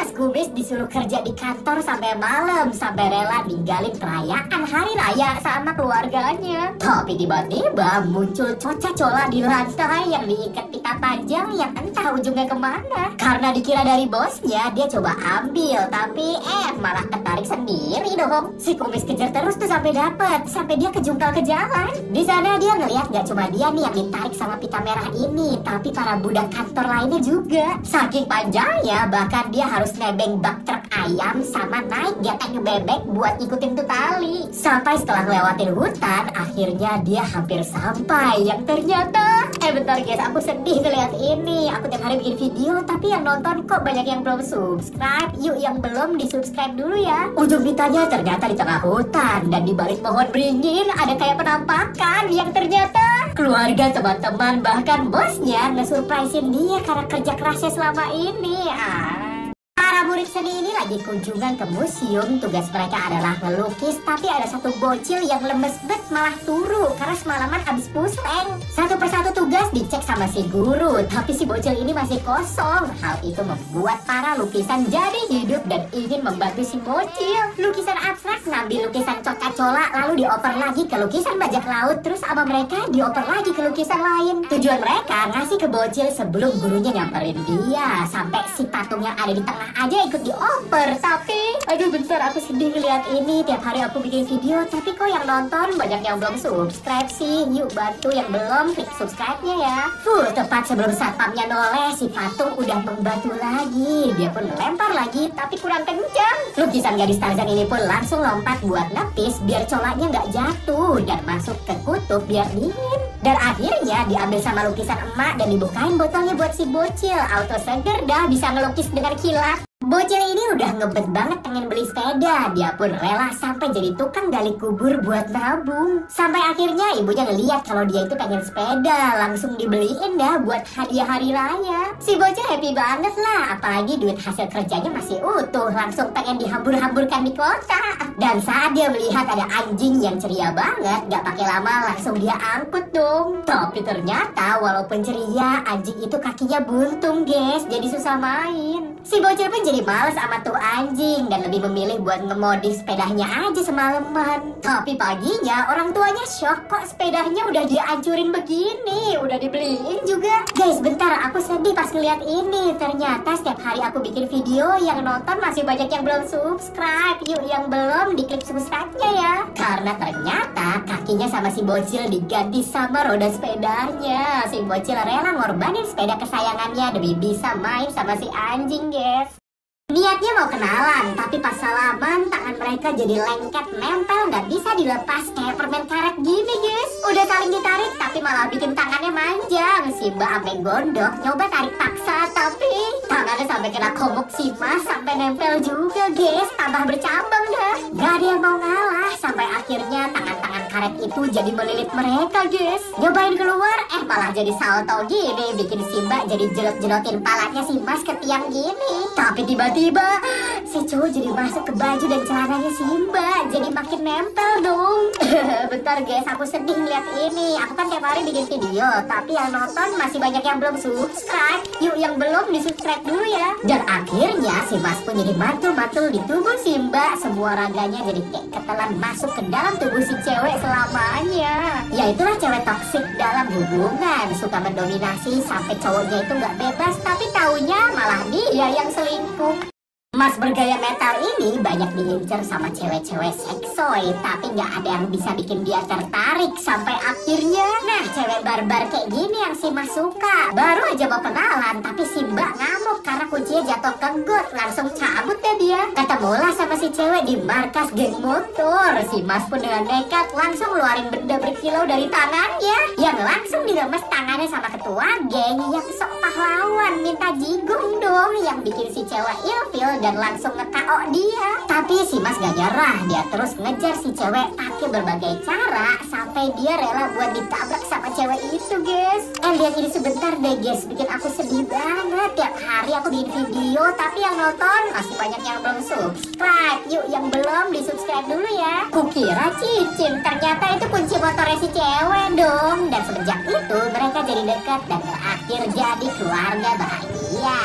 Mas Kumis disuruh kerja di kantor sampai malam, sampai rela ninggalin perayaan hari raya sama keluarganya. Tapi tiba-tiba muncul coca-cola di lantai yang diikat pita panjang yang entah ujungnya kemana. Karena dikira dari bosnya, dia coba ambil, tapi malah ketarik sendiri dong. Si Kumis kejar terus tuh sampai dapet, sampai dia kejungkal ke jalan. Di sana dia ngeliat gak cuma dia nih yang ditarik sama pita merah ini, tapi para budak kantor lainnya juga. Saking panjangnya, bahkan dia harus nebeng bak truk ayam sama naik getek bebek buat ngikutin tuh tali. Sampai setelah ngelewatin hutan, akhirnya dia hampir sampai. Yang ternyata, bentar guys, aku sedih ngeliat ini. Aku tiap hari bikin video, tapi yang nonton kok banyak yang belum subscribe. Yuk yang belum di subscribe dulu ya. Ujung pitanya ternyata di tengah hutan, dan di balik pohon beringin ada kayak penampakan yang ternyata keluarga, teman-teman, bahkan bosnya nge-surprisein dia karena kerja kerasnya selama ini. Para murid seni ini lagi kunjungan ke museum. Tugas mereka adalah melukis, tapi ada satu bocil yang lemes bet malah turu karena semalaman habis pusing. Satu persatu tugas dicek sama si guru, tapi si bocil ini masih kosong. Hal itu membuat para lukisan jadi hidup dan ingin membantu si bocil. Lukisan abstrak ngambil lukisan coca-cola, lalu dioper lagi ke lukisan bajak laut, terus sama mereka dioper lagi ke lukisan lain. Tujuan mereka ngasih ke bocil sebelum gurunya nyamperin dia. Sampai si patung yang ada di tengah aja ikut dioper. Tapi aduh bentar, aku sedih ngeliat ini. Tiap hari aku bikin video, tapi kok yang nonton banyak yang belum subscribe sih. Yuk bantu yang belum, klik subscribe-nya ya. Tepat sebelum satpamnya noleh, si patung udah membantu lagi. Dia pun melempar lagi, tapi kurang kencang. Lukisan gadis Tarzan ini pun langsung lompat buat nepis biar colaknya nggak jatuh dan masuk ke kutub biar dingin. Dan akhirnya diambil sama lukisan emak dan dibukain botolnya buat si bocil. Auto seger dah bisa ngelukis dengan kilat. Bocil ini udah ngebet banget pengen beli sepeda. Dia pun rela sampai jadi tukang gali kubur buat nabung. Sampai akhirnya ibunya ngeliat kalau dia itu pengen sepeda, langsung dibeliin dah buat hadiah hari raya. Si bocil happy banget lah, apalagi duit hasil kerjanya masih utuh, langsung pengen dihambur-hamburkan di kota. Dan saat dia melihat ada anjing yang ceria banget, gak pakai lama langsung dia angkut dong. Tapi ternyata walaupun ceria, anjing itu kakinya buntung guys, jadi susah main. Si bocil pun jadi males sama tuh anjing dan lebih memilih buat ngemodif sepedanya aja semalaman. Tapi paginya orang tuanya shock, kok sepedanya udah dihancurin begini, udah dibeliin juga. Guys bentar, aku sedih pas ngeliat ini. Ternyata setiap hari aku bikin video, yang nonton masih banyak yang belum subscribe. Yuk yang belum diklik subscribe-nya ya. Karena ternyata kakinya sama si bocil diganti sama roda sepedanya. Si bocil rela ngorbanin sepeda kesayangannya demi bisa main sama si anjing guys. Niatnya mau kenalan, tapi pas salaman tangan mereka jadi lengket nempel, nggak bisa dilepas kayak permen karet gini guys. Udah saling ditarik tapi malah bikin tangannya manjang. Simba sampai gondok nyoba tarik paksa, tapi tangannya sampai kena komuk si Mas, sampai nempel juga guys. Tambah bercabang dah. Gak ada yang mau ngalah, sampai akhirnya tangan-tangan karet itu jadi melilit mereka guys. Nyobain keluar, malah jadi salto gini, bikin Simba jadi jelot-jelotin palanya si Mas ke tiang gini. Tapi tiba-tiba si cowok jadi masuk ke baju dan celananya Simba, jadi makin nempel dong. Bentar guys, aku sedih ngeliat ini. Aku kan tiap hari bikin video, tapi yang nonton masih banyak yang belum subscribe. Yuk yang belum di subscribe dulu ya. Dan akhirnya si Mas pun jadi mantul-mantul di tubuh Simba. Semua raganya jadi kayak ketelan masuk ke dalam tubuh si cewek selamanya. Ya itulah cewek toksik dalam hubungan, suka mendominasi sampai cowoknya itu nggak bebas, tapi taunya malah dia yang selingkuh. Mas bergaya metal ini banyak diincar sama cewek-cewek seksoy, tapi nggak ada yang bisa bikin dia tertarik. Sampai akhirnya, nah cewek barbar kayak gini yang si Mas suka. Baru aja mau kenalan, tapi si Mbak ngamuk karena kuncinya jatuh ke got. Langsung cabut deh dia. Ketemulah sama si cewek di markas geng motor. Si Mas pun dengan nekat langsung ngeluarin benda berkilau dari tangannya, yang langsung diremes tangannya sama ketua geng yang sok pahlawan. Minta jigong dong, yang bikin si cewek ilfil dan langsung nge-KO dia. Tapi si Mas gak nyerah, dia terus ngejar si cewek pakai berbagai cara sampai dia rela buat ditabrak sama cewek itu guys. Lihat ini sebentar deh guys, bikin aku sedih banget. Tiap hari aku bikin video, tapi yang nonton masih banyak yang belum subscribe. Yuk yang belum di subscribe dulu ya. Kukira cicin, ternyata itu kunci motornya si cewek dong. Dan semenjak itu mereka jadi dekat dan berakhir jadi keluarga bahagia.